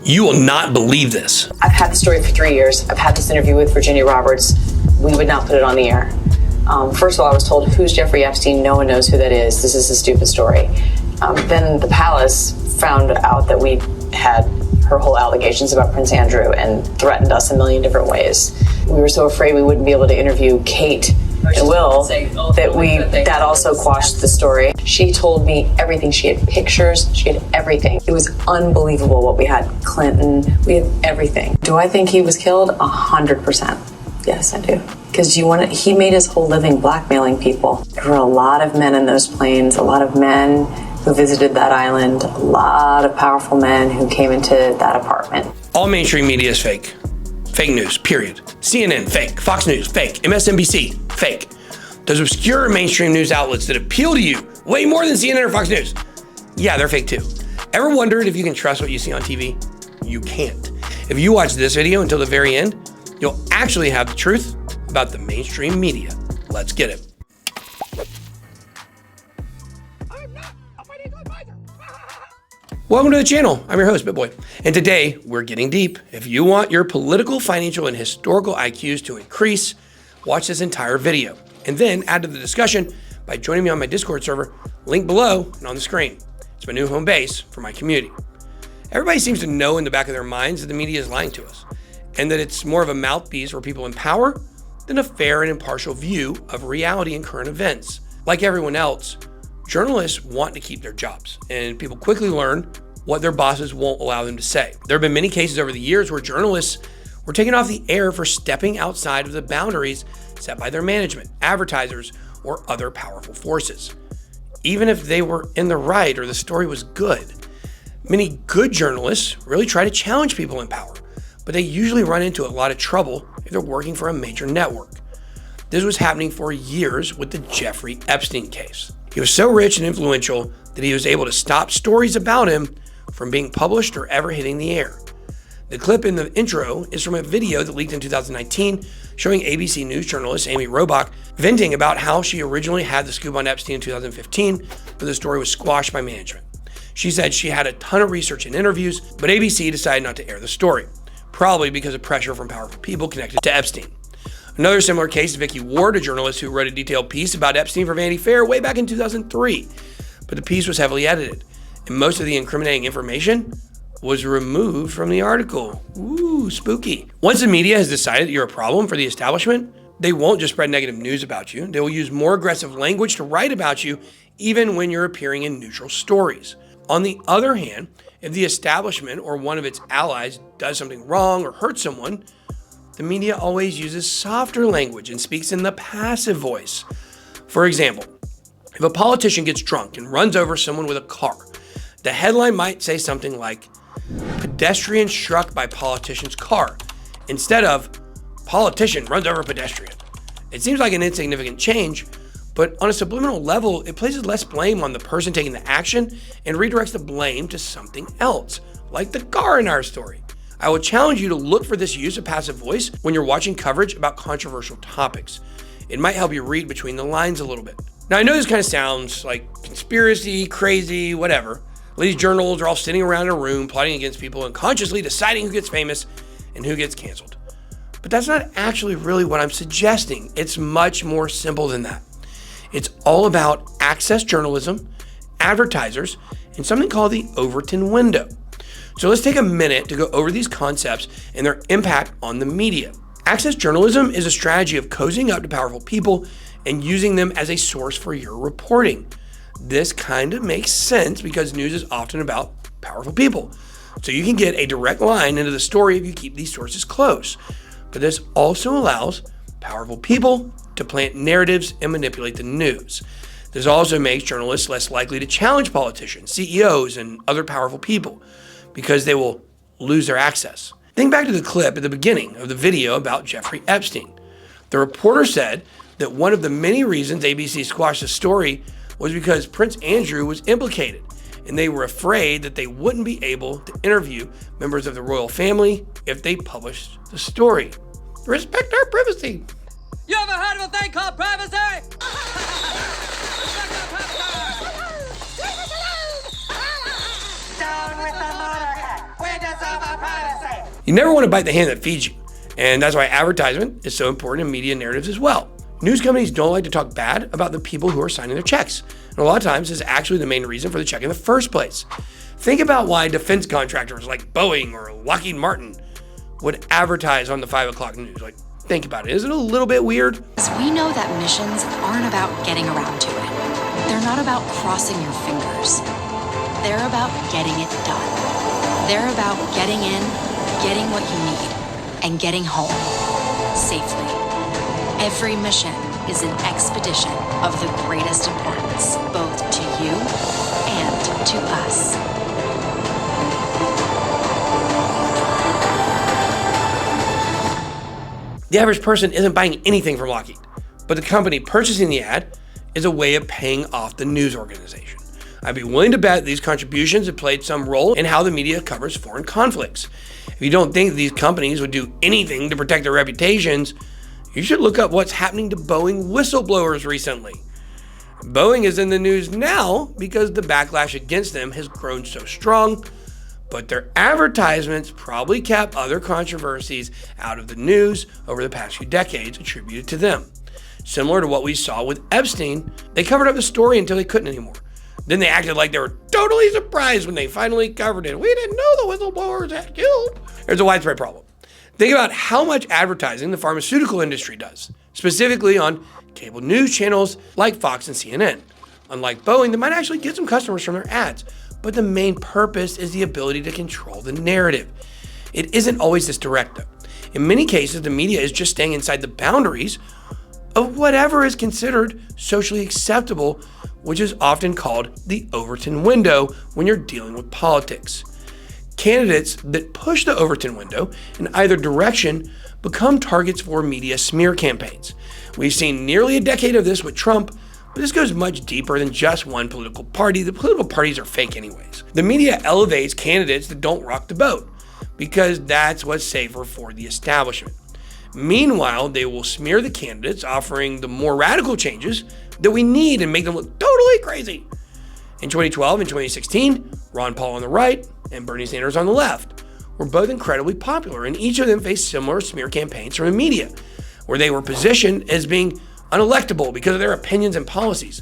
You will not believe this. I've had the story for 3 years. I've had this interview with Virginia Roberts. We would not put it on the air. First of all, I was told, who's Jeffrey Epstein? No one knows who that is. This is a stupid story. Then the palace found out that we had her whole allegations about Prince Andrew and threatened us a million different ways. We were so afraid we wouldn't be able to interview Kate and Will that also quashed the story. She told me everything. She had pictures. She had everything. It was unbelievable what we had. Clinton, we had everything. Do I think he was killed? 100%. Yes, I do. Because he made his whole living blackmailing people. There were a lot of men in those planes, a lot of men who visited that island, a lot of powerful men who came into that apartment. All mainstream media is fake. Fake news, period. CNN, fake. Fox News, fake. MSNBC, fake. Those obscure mainstream news outlets that appeal to you way more than CNN or Fox News, yeah, they're fake too. Ever wondered if you can trust what you see on TV? You can't. If you watch this video until the very end, you'll actually have the truth about the mainstream media. Let's get it. Welcome to the channel. I'm your host, BitBoy. And today we're getting deep. If you want your political, financial, and historical IQs to increase, watch this entire video and then add to the discussion by joining me on my Discord server, link below and on the screen. It's my new home base for my community. Everybody seems to know in the back of their minds that the media is lying to us and that it's more of a mouthpiece for people in power than a fair and impartial view of reality and current events. Like everyone else, journalists want to keep their jobs, and people quickly learn what their bosses won't allow them to say. There have been many cases over the years where journalists were taken off the air for stepping outside of the boundaries set by their management, advertisers, or other powerful forces, even if they were in the right or the story was good. Many good journalists really try to challenge people in power, but they usually run into a lot of trouble if they're working for a major network. This was happening for years with the Jeffrey Epstein case. He was so rich and influential that he was able to stop stories about him from being published or ever hitting the air. The clip in the intro is from a video that leaked in 2019 showing ABC News journalist Amy Robach venting about how she originally had the scoop on Epstein in 2015, but the story was squashed by management. She said she had a ton of research and interviews, but ABC decided not to air the story, probably because of pressure from powerful people connected to Epstein. Another similar case is Vicky Ward, a journalist who wrote a detailed piece about Epstein for Vanity Fair way back in 2003, but the piece was heavily edited, and most of the incriminating information was removed from the article. Ooh, spooky. Once the media has decided that you're a problem for the establishment, they won't just spread negative news about you. They will use more aggressive language to write about you, even when you're appearing in neutral stories. On the other hand, if the establishment or one of its allies does something wrong or hurts someone, the media always uses softer language and speaks in the passive voice. For example, if a politician gets drunk and runs over someone with a car, the headline might say something like, "Pedestrian struck by politician's car," instead of "Politician runs over pedestrian." It seems like an insignificant change, but on a subliminal level, it places less blame on the person taking the action and redirects the blame to something else, like the car in our story. I will challenge you to look for this use of passive voice when you're watching coverage about controversial topics. It might help you read between the lines a little bit. Now, I know this kind of sounds like conspiracy, crazy, whatever. These journals are all sitting around in a room plotting against people and consciously deciding who gets famous and who gets canceled. But that's not actually really what I'm suggesting. It's much more simple than that. It's all about access journalism, advertisers, and something called the Overton window. So let's take a minute to go over these concepts and their impact on the media. Access journalism is a strategy of cozying up to powerful people and using them as a source for your reporting. This kind of makes sense because news is often about powerful people. So you can get a direct line into the story if you keep these sources close. But this also allows powerful people to plant narratives and manipulate the news. This also makes journalists less likely to challenge politicians, CEOs, and other powerful people, because they will lose their access. Think back to the clip at the beginning of the video about Jeffrey Epstein. The reporter said that one of the many reasons ABC squashed the story was because Prince Andrew was implicated, and they were afraid that they wouldn't be able to interview members of the royal family if they published the story. Respect our privacy. You ever heard of a thing called privacy? Down with the motorhead. Windows of You never want to bite the hand that feeds you. And that's why advertisement is so important in media narratives as well. News companies don't like to talk bad about the people who are signing their checks. And a lot of times this is actually the main reason for the check in the first place. Think about why defense contractors like Boeing or Lockheed Martin would advertise on the 5 o'clock news. Like, think about it. Isn't it a little bit weird? We know that missions aren't about getting around to it. They're not about crossing your fingers. They're about getting it done. They're about getting in, getting what you need, and getting home safely. Every mission is an expedition of the greatest importance, both to you and to us. The average person isn't buying anything from Lockheed, but the company purchasing the ad is a way of paying off the news organization. I'd be willing to bet these contributions have played some role in how the media covers foreign conflicts. If you don't think these companies would do anything to protect their reputations, you should look up what's happening to Boeing whistleblowers recently. Boeing is in the news now because the backlash against them has grown so strong, but their advertisements probably kept other controversies out of the news over the past few decades attributed to them. Similar to what we saw with Epstein, they covered up the story until they couldn't anymore. Then they acted like they were totally surprised when they finally covered it. We didn't know the whistleblowers had killed. There's a widespread problem. Think about how much advertising the pharmaceutical industry does, specifically on cable news channels like Fox and CNN. Unlike Boeing, they might actually get some customers from their ads, but the main purpose is the ability to control the narrative. It isn't always this direct, though. In many cases, the media is just staying inside the boundaries of whatever is considered socially acceptable, which is often called the Overton window when you're dealing with politics. Candidates that push the Overton window in either direction become targets for media smear campaigns. We've seen nearly a decade of this with Trump, but this goes much deeper than just one political party. The political parties are fake anyways. The media elevates candidates that don't rock the boat because that's what's safer for the establishment. Meanwhile, they will smear the candidates offering the more radical changes that we need and make them look totally crazy. In 2012 and 2016, Ron Paul on the right and Bernie Sanders on the left were both incredibly popular, and each of them faced similar smear campaigns from the media, where they were positioned as being unelectable because of their opinions and policies,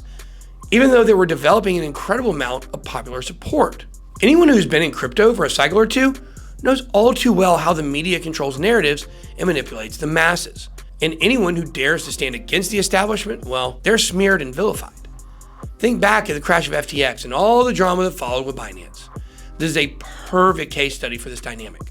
even though they were developing an incredible amount of popular support. Anyone who's been in crypto for a cycle or two knows all too well how the media controls narratives and manipulates the masses. And anyone who dares to stand against the establishment, well, they're smeared and vilified. Think back at the crash of FTX and all the drama that followed with Binance. This is a perfect case study for this dynamic,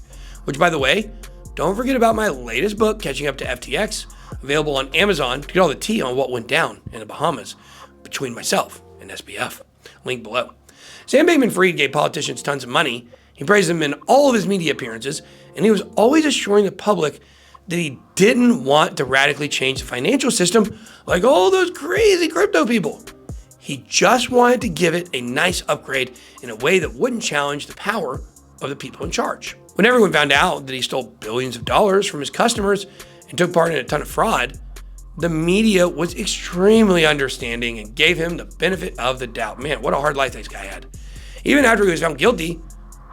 which, by the way, don't forget about my latest book, Catching Up to FTX, available on Amazon to get all the tea on what went down in the Bahamas between myself and SBF. Link below. Sam Bankman-Fried gave politicians tons of money. He praised them in all of his media appearances, and he was always assuring the public that he didn't want to radically change the financial system like all those crazy crypto people. He just wanted to give it a nice upgrade in a way that wouldn't challenge the power of the people in charge. When everyone found out that he stole billions of dollars from his customers and took part in a ton of fraud, the media was extremely understanding and gave him the benefit of the doubt. Man, what a hard life this guy had. Even after he was found guilty,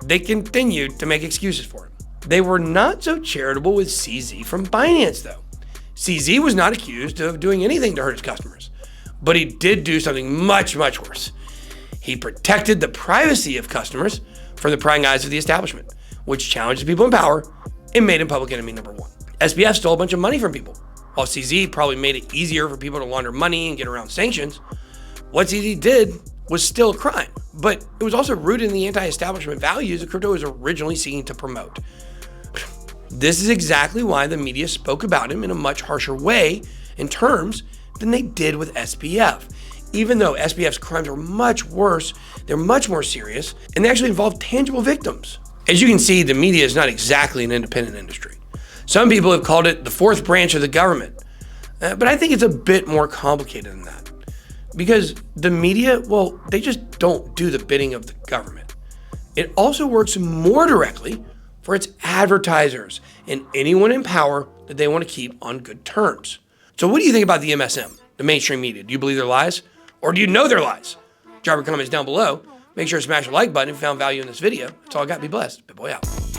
they continued to make excuses for him. They were not so charitable with CZ from Binance, though. CZ was not accused of doing anything to hurt his customers, but he did do something much, much worse. He protected the privacy of customers from the prying eyes of the establishment, which challenged the people in power and made him public enemy number one. SBF stole a bunch of money from people, while CZ probably made it easier for people to launder money and get around sanctions. What CZ did was still a crime, but it was also rooted in the anti-establishment values that crypto was originally seeking to promote. This is exactly why the media spoke about him in a much harsher way in terms than they did with SBF. Even though SBF's crimes are much worse, they're much more serious, and they actually involve tangible victims. As you can see, the media is not exactly an independent industry. Some people have called it the fourth branch of the government, but I think it's a bit more complicated than that. Because the media, well, they just don't do the bidding of the government. It also works more directly for its advertisers and anyone in power that they want to keep on good terms. So what do you think about the MSM, the mainstream media? Do you believe their lies? Or do you know their lies? Drop your comments down below. Make sure to smash the like button if you found value in this video. That's all I got. Be blessed. Big boy out.